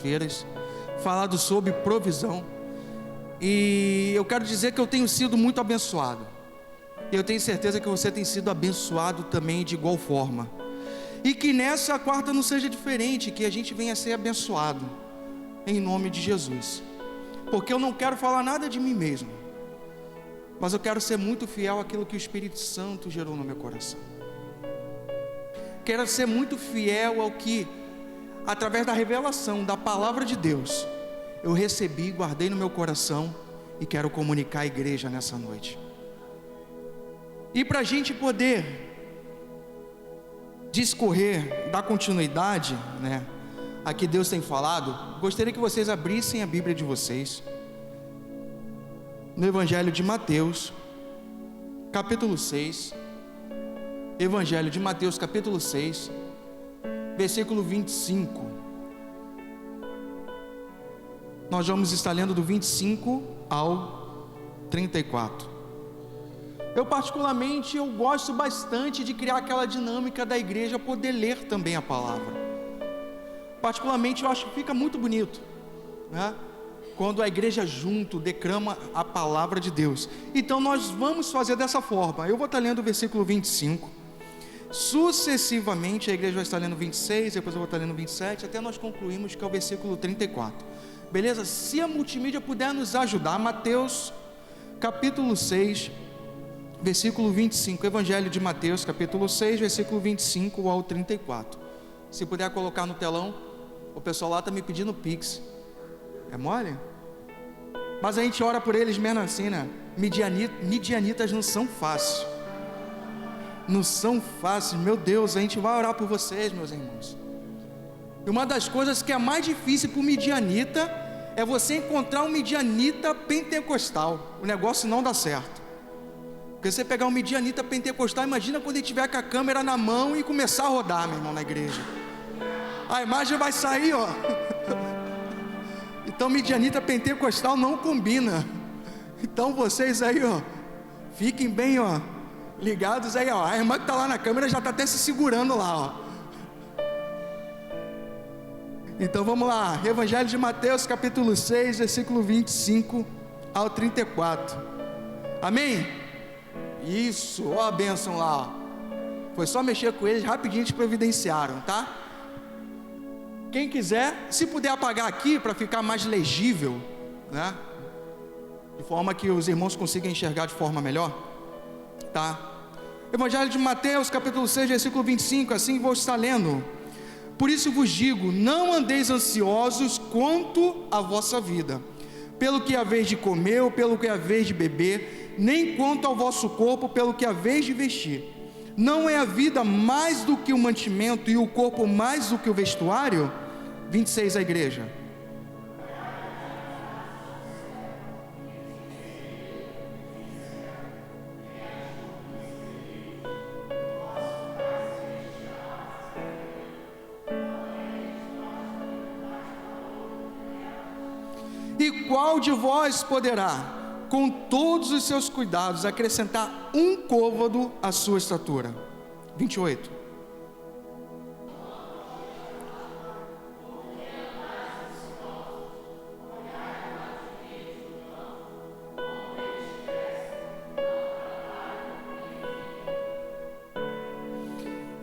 feiras, falado sobre provisão, e eu quero dizer que eu tenho sido muito abençoado, e eu tenho certeza que você tem sido abençoado também de igual forma, e que nessa quarta não seja diferente, que a gente venha a ser abençoado, em nome de Jesus, porque eu não quero falar nada de mim mesmo, mas eu quero ser muito fiel àquilo que o Espírito Santo gerou no meu coração, quero ser muito fiel ao que, através da revelação da palavra de Deus, eu recebi, guardei no meu coração e quero comunicar à igreja nessa noite. E para a gente poder discorrer, dar continuidade, a que Deus tem falado, gostaria que vocês abrissem a Bíblia de vocês no Evangelho de Mateus, capítulo 6. Evangelho de Mateus, capítulo 6, versículo 25. Nós vamos estar lendo do 25 ao 34. Eu particularmente, eu gosto bastante de criar aquela dinâmica da igreja poder ler também a palavra. Particularmente eu acho que fica muito bonito, quando a igreja junto declama a palavra de Deus. Então nós vamos fazer dessa forma. Eu vou estar lendo o versículo 25. Sucessivamente a igreja vai estar lendo 26, depois eu vou estar lendo 27, até nós concluímos que é o versículo 34, beleza? Se a multimídia puder nos ajudar, Mateus capítulo 6, versículo 25, Evangelho de Mateus capítulo 6, versículo 25 ao 34, se puder colocar no telão. O pessoal lá está me pedindo Pix, é mole? Mas a gente ora por eles mesmo assim, Midianitas não são fáceis, não são fáceis, meu Deus, a gente vai orar por vocês, meus irmãos. E uma das coisas que é mais difícil para o midianita é você encontrar um midianita pentecostal. O negócio não dá certo, porque você pegar um midianita pentecostal, imagina quando ele tiver com a câmera na mão e começar a rodar, meu irmão, na igreja, a imagem vai sair, ó. Então midianita pentecostal não combina. Então vocês aí, ó, fiquem bem, ó, ligados aí, ó. A irmã que está lá na câmera já está até se segurando lá, ó. Então vamos lá, Evangelho de Mateus capítulo 6, versículo 25 ao 34, amém? Isso, ó a bênção lá, ó. Foi só mexer com eles, rapidinho eles providenciaram, tá? Quem quiser, se puder apagar aqui para ficar mais legível, de forma que os irmãos consigam enxergar de forma melhor, tá? Evangelho de Mateus capítulo 6, versículo 25, assim vou estar lendo. Por isso vos digo, não andeis ansiosos quanto à vossa vida, pelo que haveis de comer ou pelo que haveis de beber, nem quanto ao vosso corpo, pelo que haveis de vestir. Não é a vida mais do que o mantimento e o corpo mais do que o vestuário? 26, a igreja. E qual de vós poderá, com todos os seus cuidados, acrescentar um côvado à sua estatura? 28.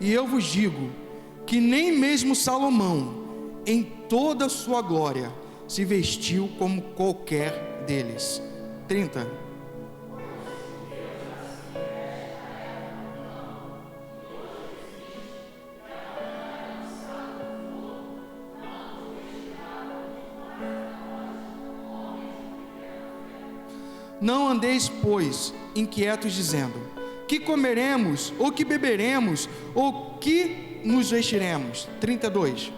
E eu vos digo que nem mesmo Salomão, em toda a sua glória, se vestiu como qualquer deles. 30. Não andeis, pois, inquietos, dizendo: que comeremos, ou que beberemos, ou que nos vestiremos? 32.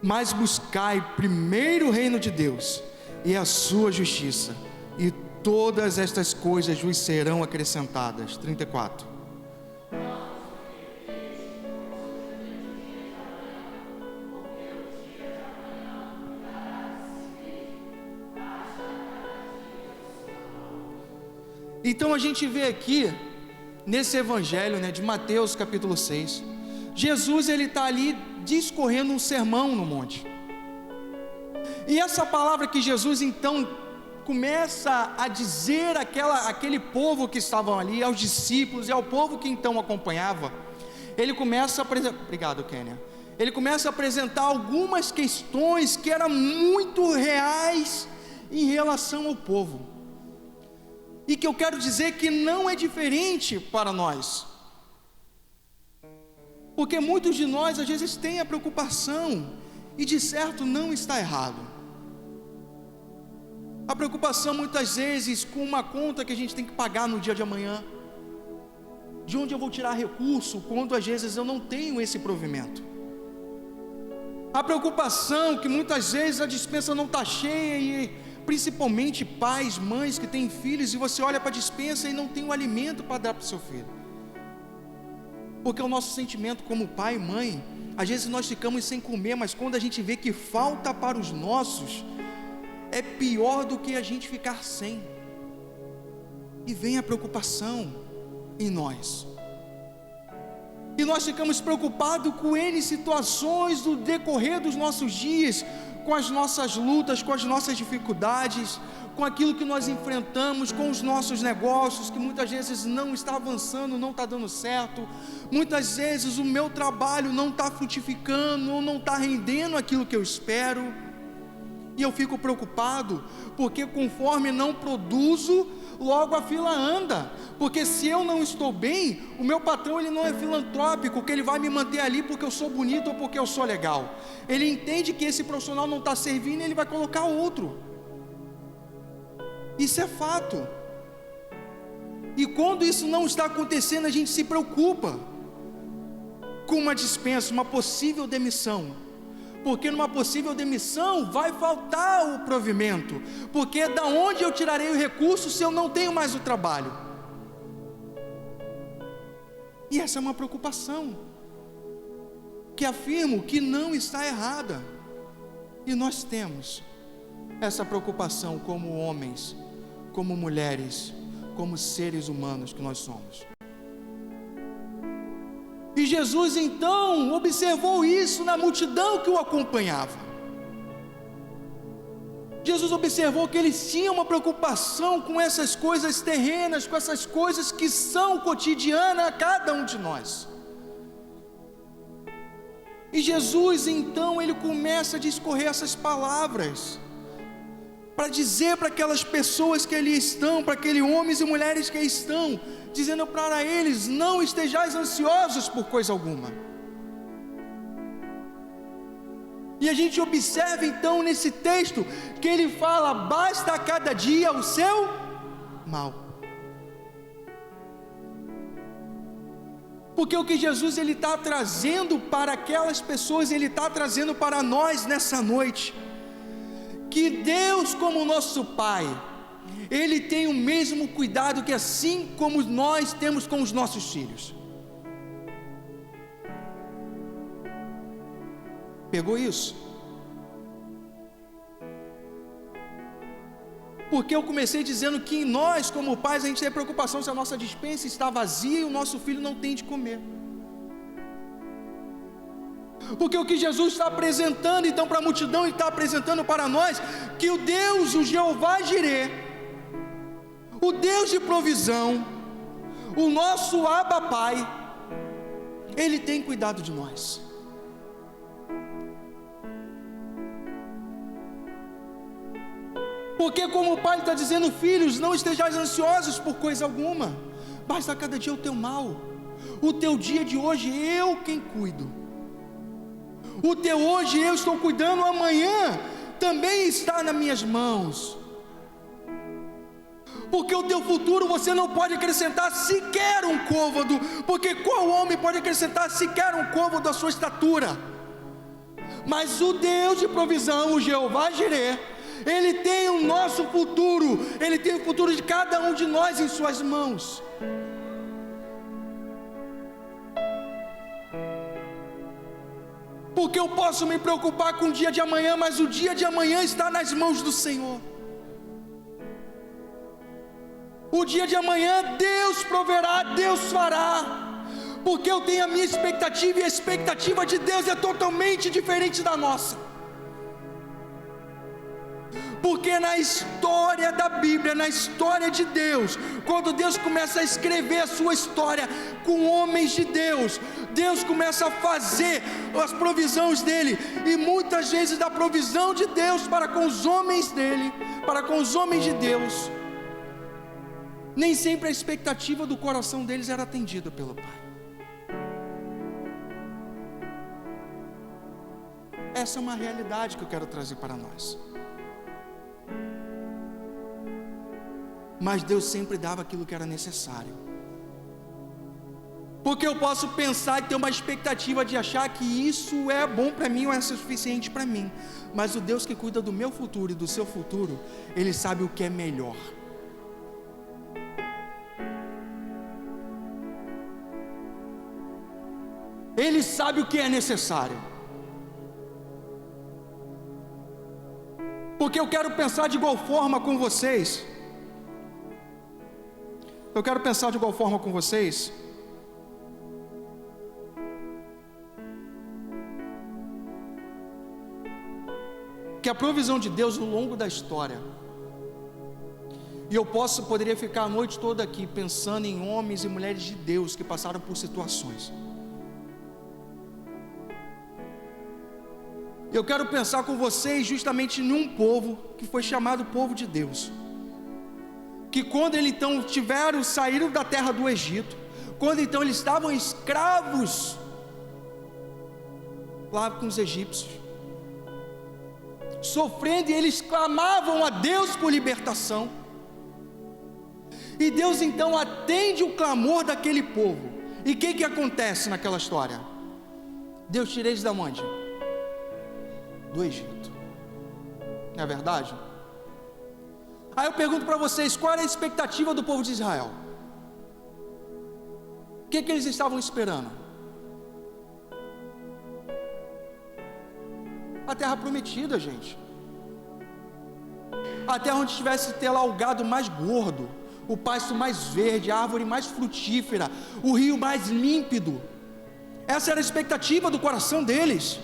Mas buscai primeiro o reino de Deus e a sua justiça, e todas estas coisas vos serão acrescentadas. 34. Então a gente vê aqui, nesse evangelho, de Mateus capítulo 6, Jesus ele está ali discorrendo um sermão no monte, e essa palavra que Jesus então começa a dizer aquele povo que estavam ali, aos discípulos e ao povo que então acompanhava, ele começa a apresentar, obrigado Kênia, ele começa a apresentar algumas questões que eram muito reais em relação ao povo, e que eu quero dizer que não é diferente para nós, porque muitos de nós às vezes têm a preocupação, e de certo não está errado, a preocupação muitas vezes com uma conta que a gente tem que pagar no dia de amanhã, de onde eu vou tirar recurso, quando às vezes eu não tenho esse provimento, a preocupação que muitas vezes a despensa não está cheia, e principalmente pais, mães que têm filhos, e você olha para a despensa e não tem o alimento para dar para o seu filho, porque o nosso sentimento como pai e mãe, às vezes nós ficamos sem comer, mas quando a gente vê que falta para os nossos, é pior do que a gente ficar sem, e vem a preocupação em nós, e nós ficamos preocupados com N situações do decorrer dos nossos dias, com as nossas lutas, com as nossas dificuldades, com aquilo que nós enfrentamos, com os nossos negócios, que muitas vezes não está avançando, não está dando certo, muitas vezes o meu trabalho não está frutificando, ou não está rendendo aquilo que eu espero, e eu fico preocupado, porque conforme não produzo, logo a fila anda, porque se eu não estou bem, o meu patrão ele não é filantrópico, que ele vai me manter ali porque eu sou bonito ou porque eu sou legal, ele entende que esse profissional não está servindo, ele vai colocar outro, isso é fato, e quando isso não está acontecendo, a gente se preocupa com uma dispensa, uma possível demissão, porque numa possível demissão vai faltar o provimento, porque da onde eu tirarei o recurso se eu não tenho mais o trabalho? E essa é uma preocupação, que afirmo que não está errada, e nós temos essa preocupação como homens, como mulheres, como seres humanos que nós somos. E Jesus então observou isso na multidão que o acompanhava. Jesus observou que eles tinham uma preocupação com essas coisas terrenas, com essas coisas que são cotidianas a cada um de nós. E Jesus então ele começa a discorrer essas palavras, para dizer para aquelas pessoas que ali estão, para aqueles homens e mulheres que aí estão, dizendo para eles: não estejais ansiosos por coisa alguma. E a gente observa então nesse texto, que ele fala: basta a cada dia o seu mal. Porque o que Jesus ele está trazendo para aquelas pessoas, ele está trazendo para nós nessa noite, que Deus como nosso Pai, Ele tem o mesmo cuidado que assim como nós temos com os nossos filhos. Pegou isso? Porque eu comecei dizendo que em nós como pais a gente tem preocupação se a nossa despensa está vazia e o nosso filho não tem de comer. Porque o que Jesus está apresentando então para a multidão, Ele está apresentando para nós, que o Deus, o Jeová Jirê, o Deus de provisão, o nosso Abba Pai, Ele tem cuidado de nós. Porque como o Pai está dizendo: filhos, não estejais ansiosos por coisa alguma, basta cada dia o teu mal. O teu dia de hoje eu quem cuido. O teu hoje eu estou cuidando, amanhã também está nas minhas mãos. Porque o teu futuro você não pode acrescentar sequer um côvado, porque qual homem pode acrescentar sequer um côvado da sua estatura? Mas o Deus de provisão, o Jeová Jirê, Ele tem o nosso futuro, Ele tem o futuro de cada um de nós em suas mãos. Porque eu posso me preocupar com o dia de amanhã, mas o dia de amanhã está nas mãos do Senhor. O dia de amanhã Deus proverá, Deus fará, porque eu tenho a minha expectativa, e a expectativa de Deus é totalmente diferente da nossa. Porque na história da Bíblia, na história de Deus, quando Deus começa a escrever a sua história com homens de Deus, Deus começa a fazer as provisões dele, e muitas vezes da provisão de Deus para com os homens dele, para com os homens de Deus, nem sempre a expectativa do coração deles era atendida pelo Pai. Essa é uma realidade que eu quero trazer para nós. Mas Deus sempre dava aquilo que era necessário. Porque eu posso pensar e ter uma expectativa de achar que isso é bom para mim ou é suficiente para mim, mas o Deus que cuida do meu futuro e do seu futuro, Ele sabe o que é melhor. Ele sabe o que é necessário. Porque eu quero pensar de igual forma com vocês. Eu quero pensar de igual forma com vocês. Que a provisão de Deus ao longo da história, e eu poderia ficar a noite toda aqui pensando em homens e mulheres de Deus que passaram por situações. Eu quero pensar com vocês justamente num povo que foi chamado povo de Deus, que quando eles então saíram da terra do Egito, quando então eles estavam escravos lá com os egípcios, sofrendo, e eles clamavam a Deus por libertação, e Deus então atende o clamor daquele povo. E o que acontece naquela história? Deus tira eles da onde? Do Egito, não é verdade? Aí eu pergunto para vocês, qual era a expectativa do povo de Israel? O que eles estavam esperando? A terra prometida, gente. A terra onde tivesse lá o gado mais gordo, o pasto mais verde, a árvore mais frutífera, o rio mais límpido. Essa era a expectativa do coração deles.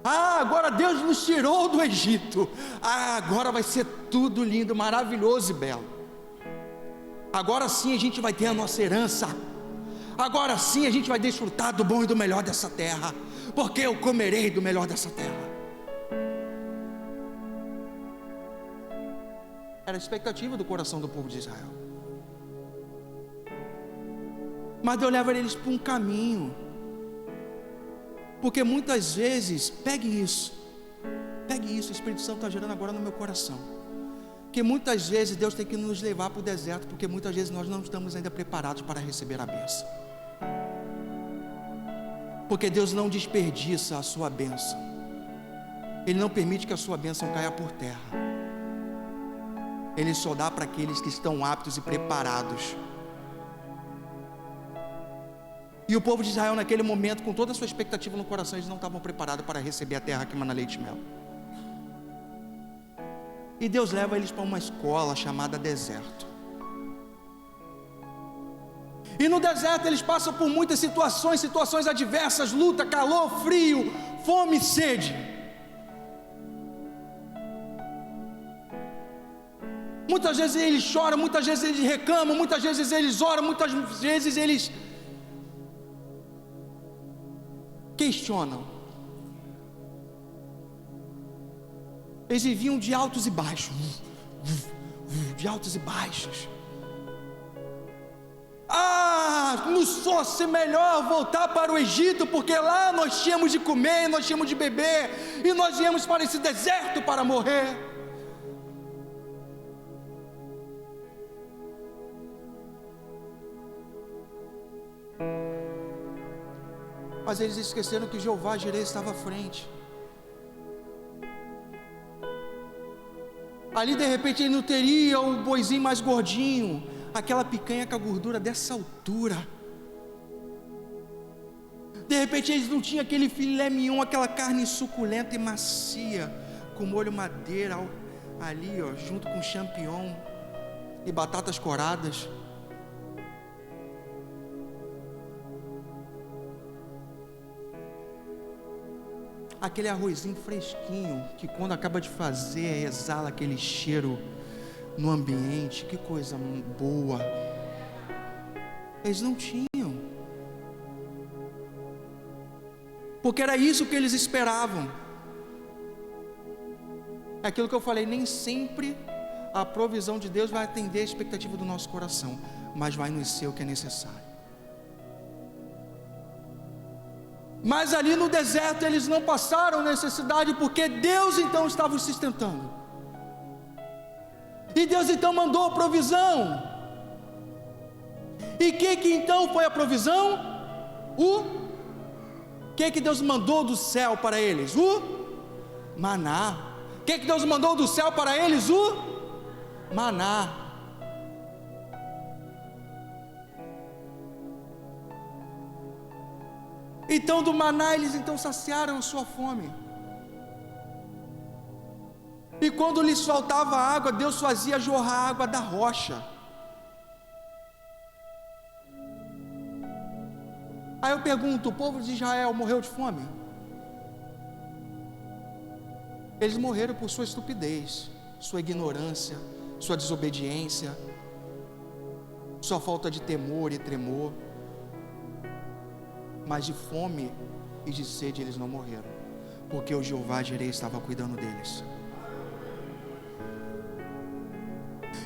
Agora Deus nos tirou do Egito. Agora vai ser tudo lindo, maravilhoso e belo. Agora sim a gente vai ter a nossa herança. Agora sim a gente vai desfrutar do bom e do melhor dessa terra, porque eu comerei do melhor dessa terra. Era a expectativa do coração do povo de Israel. Mas Deus leva eles para um caminho. Porque muitas vezes, pegue isso, o Espírito Santo está gerando agora no meu coração, que muitas vezes Deus tem que nos levar para o deserto, porque muitas vezes nós não estamos ainda preparados para receber a bênção. Porque Deus não desperdiça a sua bênção, Ele não permite que a sua bênção caia por terra, Ele só dá para aqueles que estão aptos e preparados. E o povo de Israel naquele momento, com toda a sua expectativa no coração, eles não estavam preparados para receber a terra que mana leite e mel. E Deus leva eles para uma escola chamada deserto. E no deserto eles passam por muitas situações adversas, luta, calor, frio, fome e sede. Muitas vezes eles choram, muitas vezes eles reclamam, muitas vezes eles oram, muitas vezes eles questionam. Eles viviam de altos e baixos, de altos e baixos. Nos fosse melhor voltar para o Egito, porque lá nós tínhamos de comer, nós tínhamos de beber, e nós viemos para esse deserto para morrer. Mas eles esqueceram que Jeová Jireh estava à frente. Ali de repente ele não teria o boizinho mais gordinho, aquela picanha com a gordura dessa altura. De repente eles não tinham aquele filé mignon, aquela carne suculenta e macia, com molho madeira, ali, ó, junto com champignon e batatas coradas. Aquele arrozinho fresquinho, que quando acaba de fazer, exala aquele cheiro no ambiente. Que coisa boa. Eles não tinham, porque era isso que eles esperavam. É aquilo que eu falei, nem sempre a provisão de Deus vai atender a expectativa do nosso coração, mas vai nos ser o que é necessário. Mas ali no deserto eles não passaram necessidade, porque Deus então estava os sustentando. E Deus então mandou a provisão. E que então foi a provisão? O que Deus mandou do céu para eles? O maná. O que Deus mandou do céu para eles? O maná. Então do maná eles então saciaram a sua fome. E quando lhes faltava água, Deus fazia jorrar água da rocha. Aí eu pergunto, o povo de Israel morreu de fome? Eles morreram por sua estupidez, sua ignorância, sua desobediência, sua falta de temor e tremor. Mas de fome e de sede eles não morreram, porque o Jeová Jireh estava cuidando deles.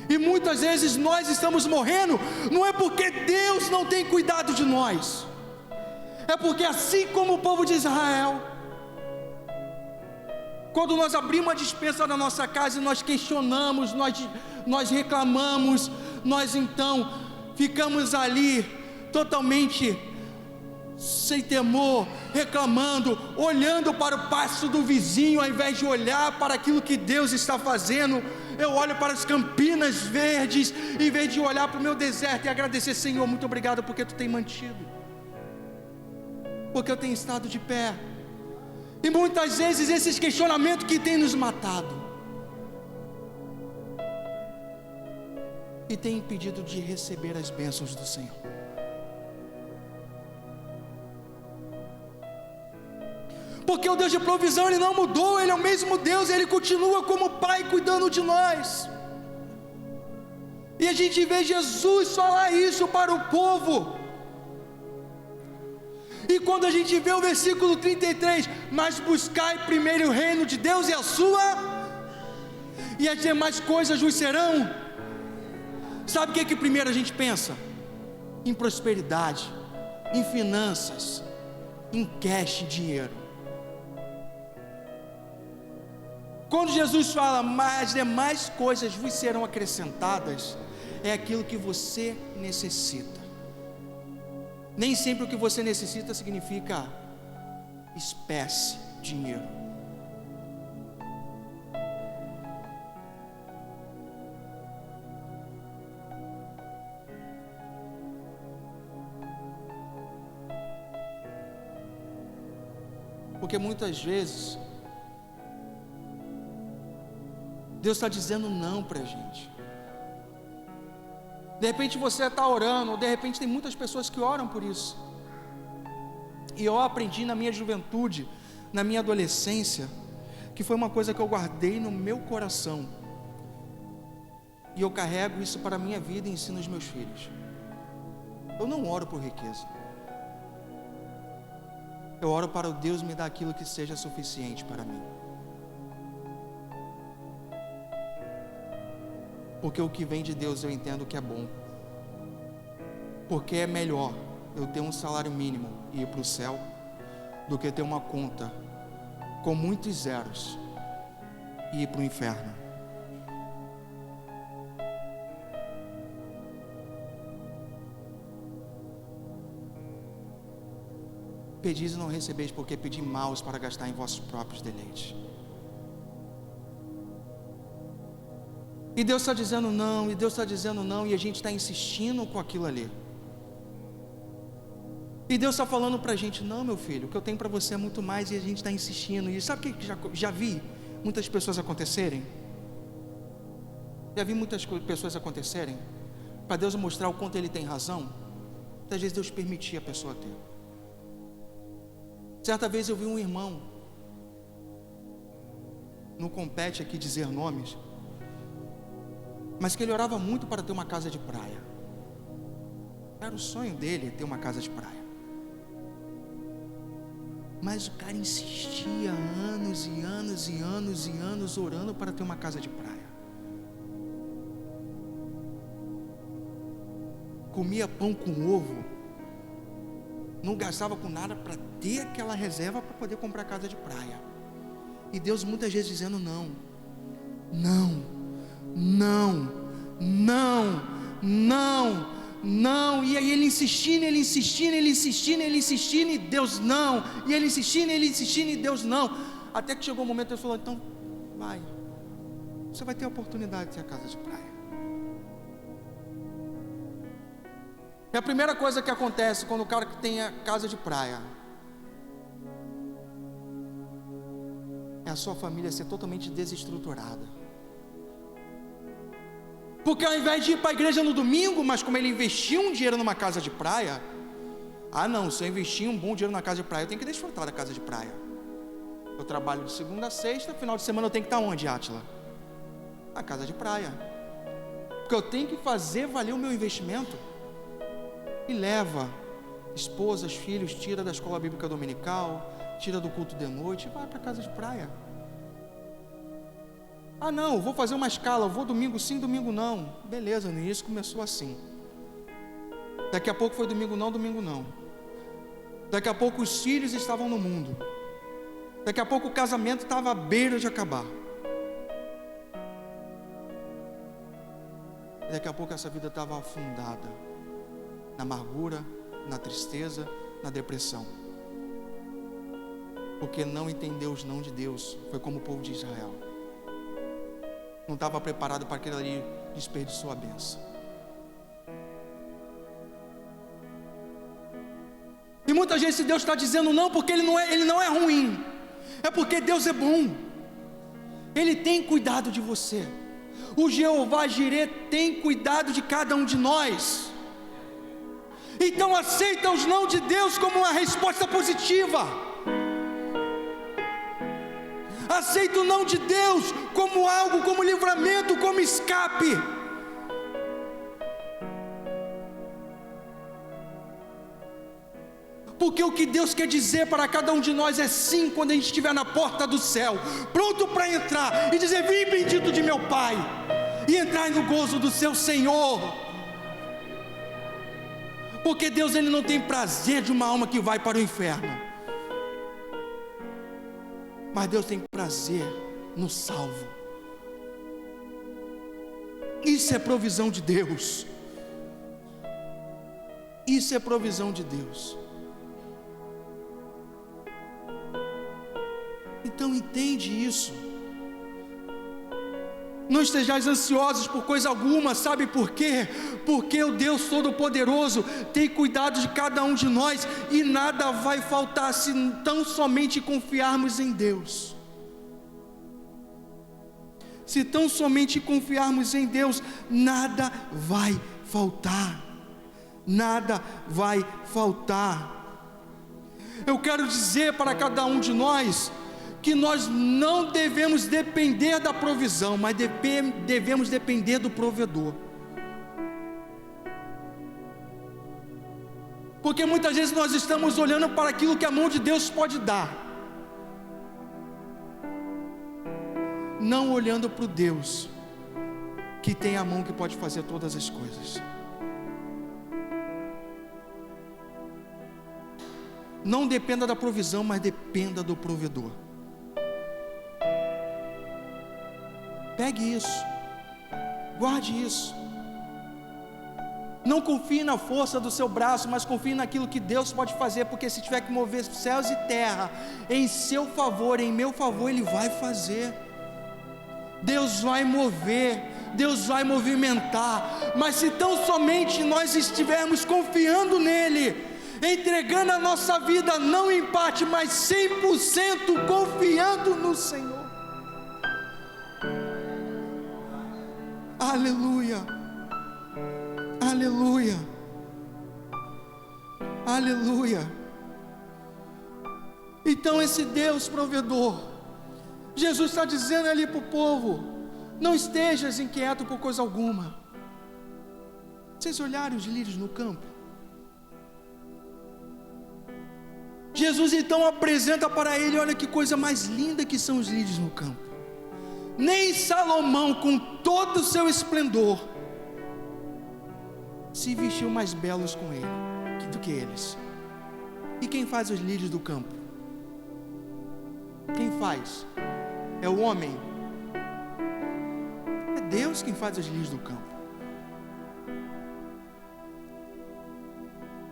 E muitas vezes nós estamos morrendo, não é porque Deus não tem cuidado de nós, é porque assim como o povo de Israel, quando nós abrimos a despensa da nossa casa e nós questionamos, nós reclamamos, nós então ficamos ali totalmente sem temor, reclamando, olhando para o pasto do vizinho, ao invés de olhar para aquilo que Deus está fazendo. Eu olho para as campinas verdes, em vez de olhar para o meu deserto e agradecer, Senhor, muito obrigado porque Tu tem mantido, porque eu tenho estado de pé. E muitas vezes esses questionamentos que têm nos matado e têm impedido de receber as bênçãos do Senhor. Porque o Deus de provisão, Ele não mudou, Ele é o mesmo Deus, Ele continua como Pai cuidando de nós. E a gente vê Jesus falar isso para o povo. E quando a gente vê o versículo 33, mas buscai primeiro o reino de Deus e a sua, e as demais coisas vos serão. Sabe o que primeiro a gente pensa? Em prosperidade, em finanças, em cash, dinheiro. Quando Jesus fala, mas as demais coisas vos serão acrescentadas, é aquilo que você necessita. Nem sempre o que você necessita significa espécie, dinheiro. Porque muitas vezes Deus está dizendo não para a gente. De repente você está orando, ou de repente tem muitas pessoas que oram por isso. E eu aprendi na minha juventude, na minha adolescência, que foi uma coisa que eu guardei no meu coração. E eu carrego isso para a minha vida e ensino aos meus filhos. Eu não oro por riqueza. Eu oro para o Deus me dar aquilo que seja suficiente para mim. Porque o que vem de Deus eu entendo que é bom. Porque é melhor eu ter um salário mínimo e ir para o céu, do que ter uma conta com muitos zeros e ir para o inferno. Pedis e não recebeis, porque pedi maus para gastar em vossos próprios deleites. E Deus está dizendo não, e Deus está dizendo não, e a gente está insistindo com aquilo ali. E Deus está falando para a gente, não, meu filho, o que eu tenho para você é muito mais, e a gente está insistindo. E sabe o que já vi muitas pessoas acontecerem? Já vi muitas pessoas acontecerem, para Deus mostrar o quanto Ele tem razão. Muitas vezes Deus permitia a pessoa ter. Certa vez eu vi um irmão, não compete aqui dizer nomes, mas que ele orava muito para ter uma casa de praia. Era o sonho dele ter uma casa de praia. Mas o cara insistia anos e anos e anos e anos orando para ter uma casa de praia. Comia pão com ovo, não gastava com nada para ter aquela reserva para poder comprar casa de praia. E Deus muitas vezes dizendo não, não, não, não, não, não. E aí ele insistindo, ele insistindo, ele insistindo, ele insistindo, e Deus não. E ele insistindo, e Deus não. Até que chegou o momento, Deus falou: então vai, você vai ter a oportunidade de ter a casa de praia. É a primeira coisa que acontece quando o cara que tem a casa de praia é a sua família ser totalmente desestruturada. Porque ao invés de ir para a igreja no domingo, mas como ele investiu um dinheiro numa casa de praia, não, se eu investir um bom dinheiro na casa de praia, eu tenho que desfrutar da casa de praia. Eu trabalho de segunda a sexta, final de semana eu tenho que estar onde, Átila? Na casa de praia. Porque eu tenho que fazer valer o meu investimento. E leva esposas, filhos, tira da escola bíblica dominical, tira do culto de noite e vai para a casa de praia. Não, vou fazer uma escala, vou domingo sim, domingo não. Beleza, no início começou assim. Daqui a pouco foi domingo não, domingo não. Daqui a pouco os filhos estavam no mundo. Daqui a pouco o casamento estava à beira de acabar. E daqui a pouco essa vida estava afundada na amargura, na tristeza, na depressão. Porque não entendeu os não de Deus. Foi como o povo de Israel. Não estava preparado para aquele ali, desperdiçou a bênção. E muita gente, se Deus está dizendo não, porque Ele não é ruim, é porque Deus é bom. Ele tem cuidado de você. O Jeová Jirê tem cuidado de cada um de nós. Então aceita os não de Deus como uma resposta positiva. Aceita o não de Deus como algo, como livramento, como escape. Porque o que Deus quer dizer para cada um de nós é sim, quando a gente estiver na porta do céu, pronto para entrar e dizer: vim bendito de meu Pai, e entrar no gozo do seu Senhor. Porque Deus, Ele não tem prazer de uma alma que vai para o inferno, mas Deus tem prazer no salvo. Isso é provisão de Deus. Isso é provisão de Deus. Então entende isso. Não estejais ansiosos por coisa alguma. Sabe por quê? Porque o Deus Todo-Poderoso tem cuidado de cada um de nós, e nada vai faltar se tão somente confiarmos em Deus. Se tão somente confiarmos em Deus, nada vai faltar. Nada vai faltar. Eu quero dizer para cada um de nós que nós não devemos depender da provisão, mas devemos depender do provedor. Porque muitas vezes nós estamos olhando para aquilo que a mão de Deus pode dar, não olhando para o Deus que tem a mão que pode fazer todas as coisas. Não dependa da provisão, mas dependa do provedor. Pegue isso, guarde isso. Não confie na força do seu braço, mas confie naquilo que Deus pode fazer, porque se tiver que mover céus e terra em seu favor, em meu favor, Ele vai fazer. Deus vai mover, Deus vai movimentar, mas se tão somente nós estivermos confiando nele, entregando a nossa vida, não em parte, mas 100% confiando no Senhor. Aleluia, aleluia, aleluia. Então esse Deus provedor, Jesus está dizendo ali para o povo: não estejas inquieto por coisa alguma. Vocês olharam os lírios no campo? Jesus então apresenta para ele: olha que coisa mais linda que são os lírios no campo. Nem Salomão, com todo o seu esplendor, se vestiu mais belos com ele do que eles. E quem faz os lírios do campo? Quem faz? É o homem? É Deus quem faz os lírios do campo.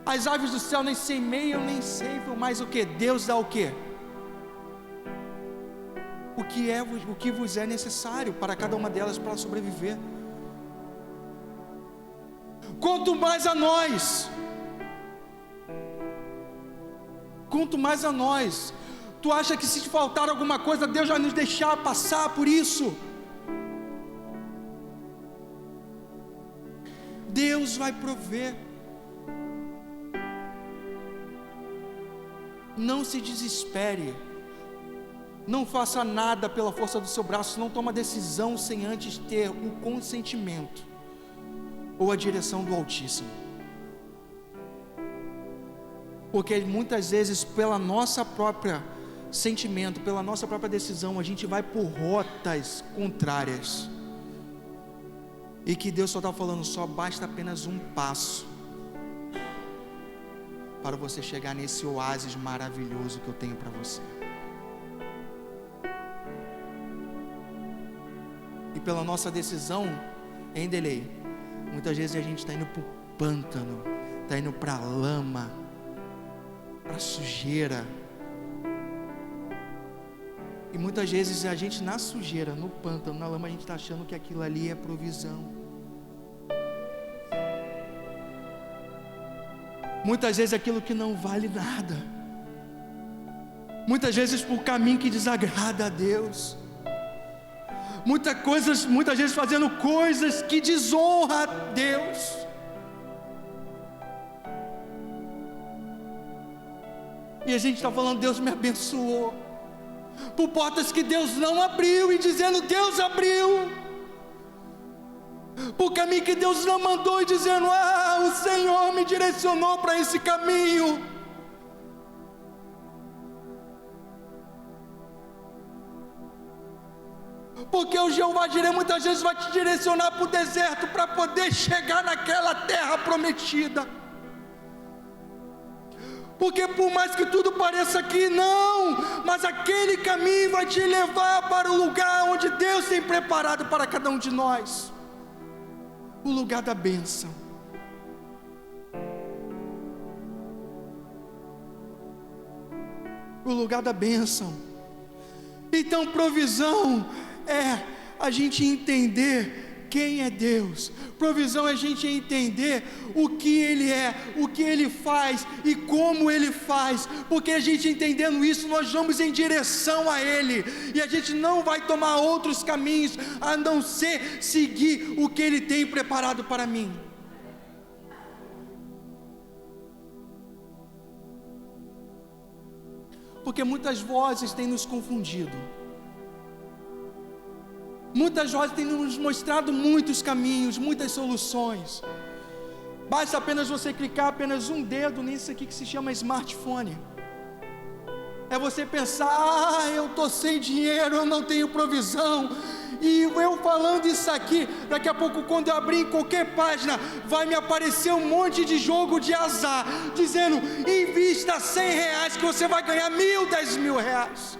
As aves do céu nem semeiam, nem ceifam, mas o que? Deus dá o que? O que vos é necessário para cada uma delas para sobreviver. Quanto mais a nós, tu acha que se te faltar alguma coisa, Deus vai nos deixar passar por isso? Deus vai prover. Não se desespere, não faça nada pela força do seu braço, não toma decisão sem antes ter o consentimento ou a direção do Altíssimo. Porque muitas vezes, pela nossa própria sentimento, pela nossa própria decisão, a gente vai por rotas contrárias, e que Deus só está falando: só basta apenas um passo para você chegar nesse oásis maravilhoso que eu tenho para você. E pela nossa decisão em delay, muitas vezes a gente está indo para o pântano, está indo para a lama, para a sujeira. E muitas vezes a gente, na sujeira, no pântano, na lama, a gente está achando que aquilo ali é provisão. Muitas vezes aquilo que não vale nada, muitas vezes por caminho que desagrada a Deus, muitas vezes fazendo coisas que desonram a Deus. E a gente está falando: Deus me abençoou, por portas que Deus não abriu, e dizendo: Deus abriu, por caminho que Deus não mandou, e dizendo: o Senhor me direcionou para esse caminho. Porque o Jeová Jireh muitas vezes vai te direcionar para o deserto, para poder chegar naquela terra prometida. Porque por mais que tudo pareça que não, mas aquele caminho vai te levar para o lugar onde Deus tem preparado para cada um de nós, o lugar da bênção. O lugar da bênção. Então, provisão é a gente entender quem é Deus. Provisão é a gente entender o que Ele é, o que Ele faz e como Ele faz. Porque a gente entendendo isso, nós vamos em direção a Ele, e a gente não vai tomar outros caminhos a não ser seguir o que Ele tem preparado para mim. Porque muitas vozes têm nos confundido, muitas vozes têm nos mostrado muitos caminhos, muitas soluções. Basta apenas você clicar apenas um dedo nisso aqui que se chama smartphone. É você pensar: eu estou sem dinheiro, eu não tenho provisão. E eu falando isso aqui, daqui a pouco, quando eu abrir em qualquer página, vai me aparecer um monte de jogo de azar, dizendo: invista R$100 que você vai ganhar 1.000, 10.000 reais.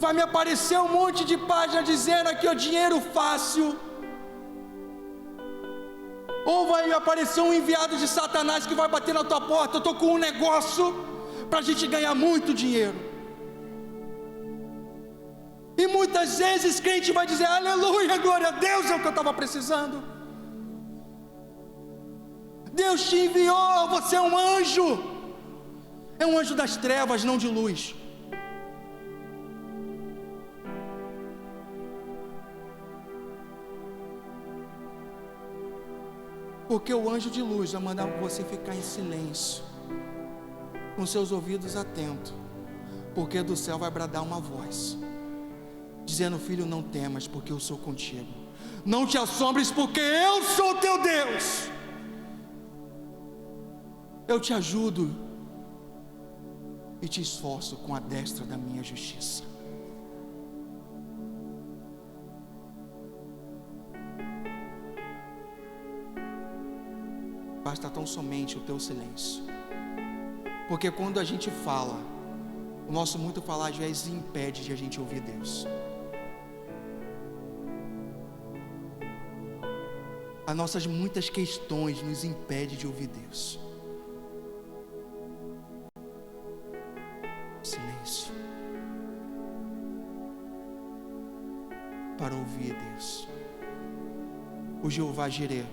Vai me aparecer um monte de página dizendo aqui: o dinheiro fácil. Ou vai me aparecer um enviado de Satanás que vai bater na tua porta: eu estou com um negócio para a gente ganhar muito dinheiro. E muitas vezes crente vai dizer: aleluia, glória a Deus, é o que eu estava precisando. Deus te enviou, você é um anjo. É um anjo das trevas, não de luz. Porque o anjo de luz vai mandar você ficar em silêncio, com seus ouvidos atentos, porque do céu vai bradar uma voz, dizendo: filho, não temas, porque eu sou contigo. Não te assombres, porque eu sou teu Deus. Eu te ajudo e te esforço com a destra da minha justiça. Basta tão somente o teu silêncio, porque quando a gente fala, o nosso muito falar às vezes impede de a gente ouvir Deus. As nossas muitas questões nos impedem de ouvir Deus. Silêncio para ouvir Deus. O Jeová Jireh,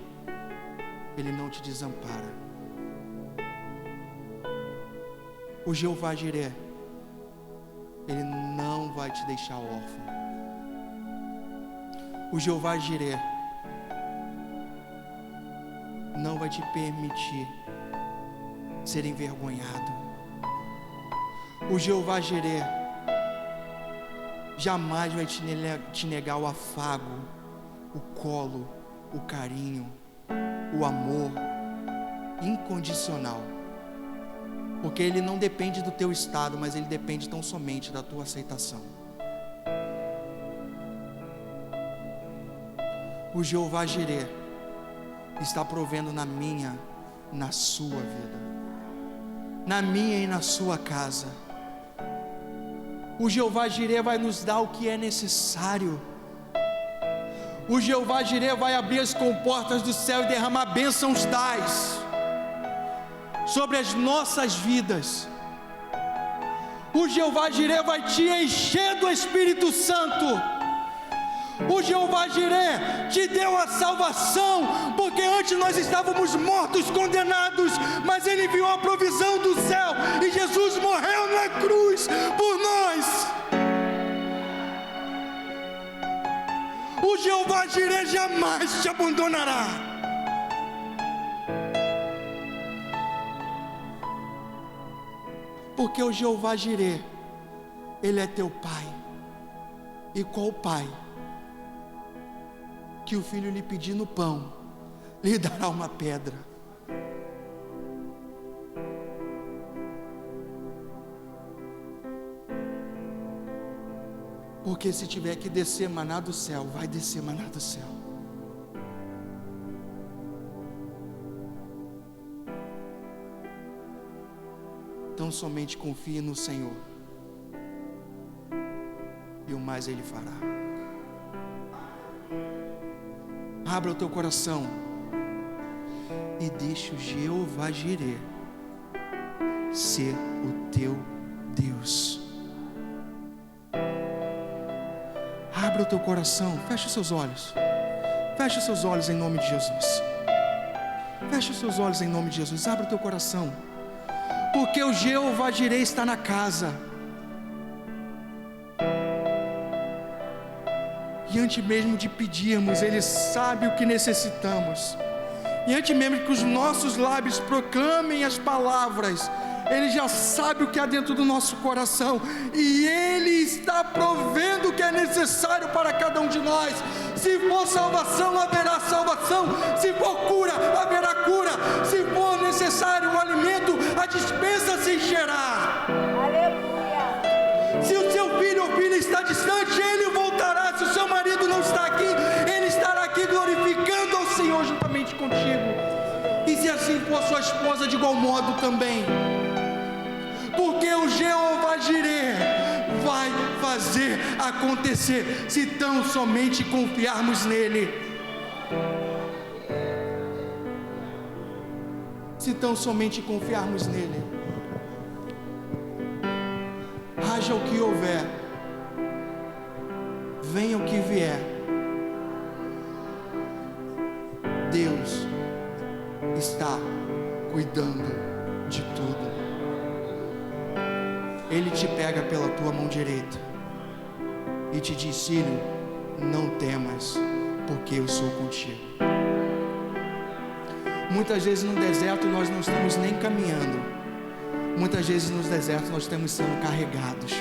Ele não te desampara. O Jeová Jireh, Ele não vai te deixar órfão. O Jeová Jireh não vai te permitir ser envergonhado. O Jeová Jireh jamais vai te negar o afago, o colo, o carinho, o amor incondicional, porque Ele não depende do teu estado, mas Ele depende tão somente da tua aceitação. O Jeová Jireh está provendo na minha, na sua vida, na minha e na sua casa. O Jeová Jireh vai nos dar o que é necessário. O Jeová Jireh vai abrir as comportas do céu e derramar bênçãos tais sobre as nossas vidas. O Jeová Jireh vai te encher do Espírito Santo. O Jeová Jireh te deu a salvação, porque antes nós estávamos mortos, condenados, mas Ele enviou a provisão do céu, e Jesus morreu na cruz por nós. O Jeová Jireh jamais te abandonará. Porque o Jeová Jireh, Ele é teu Pai. E qual pai que o filho lhe pedindo pão, lhe dará uma pedra? Porque se tiver que descer maná do céu, vai descer maná do céu. Então somente confie no Senhor, e o mais Ele fará. Abra o teu coração e deixa o Jeová Jireh ser o teu Deus. Abra o teu coração, fecha os seus olhos. Fecha os seus olhos em nome de Jesus. Fecha os seus olhos em nome de Jesus. Abra o teu coração, porque o Jeová Jireh está na casa. E antes mesmo de pedirmos, Ele sabe o que necessitamos. E antes mesmo que os nossos lábios proclamem as palavras, Ele já sabe o que há dentro do nosso coração, e Ele está provendo o que é necessário para cada um de nós. Se for salvação, haverá salvação. Se for cura, haverá cura. Se for necessário um alimento, a despensa se encherá. Aleluia. Se o seu filho ou filha está distante, ele voltará. Se o seu marido não está aqui, ele estará aqui glorificando ao Senhor juntamente contigo. E se assim for sua esposa, de igual modo também. Porque o Jeová Jireh vai fazer acontecer, se tão somente confiarmos nele. Se tão somente confiarmos nele. Haja o que houver, venha o que vier, Deus está cuidando de tudo. Ele te pega pela tua mão direita e te diz: filho, não temas, porque eu sou contigo. Muitas vezes no deserto nós não estamos nem caminhando. Muitas vezes nos desertos nós estamos sendo carregados.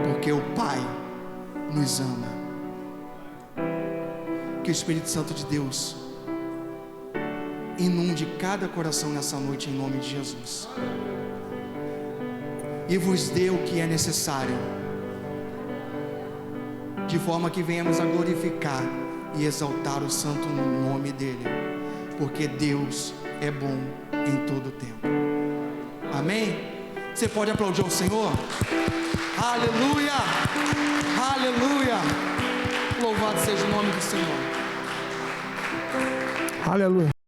Porque o Pai nos ama. Que o Espírito Santo de Deus inunde cada coração nessa noite em nome de Jesus. E vos dê o que é necessário, de forma que venhamos a glorificar e exaltar o santo nome dEle, porque Deus é bom em todo o tempo. Amém? Você pode aplaudir o Senhor? Aleluia! Aleluia! Louvado seja o nome do Senhor. Aleluia.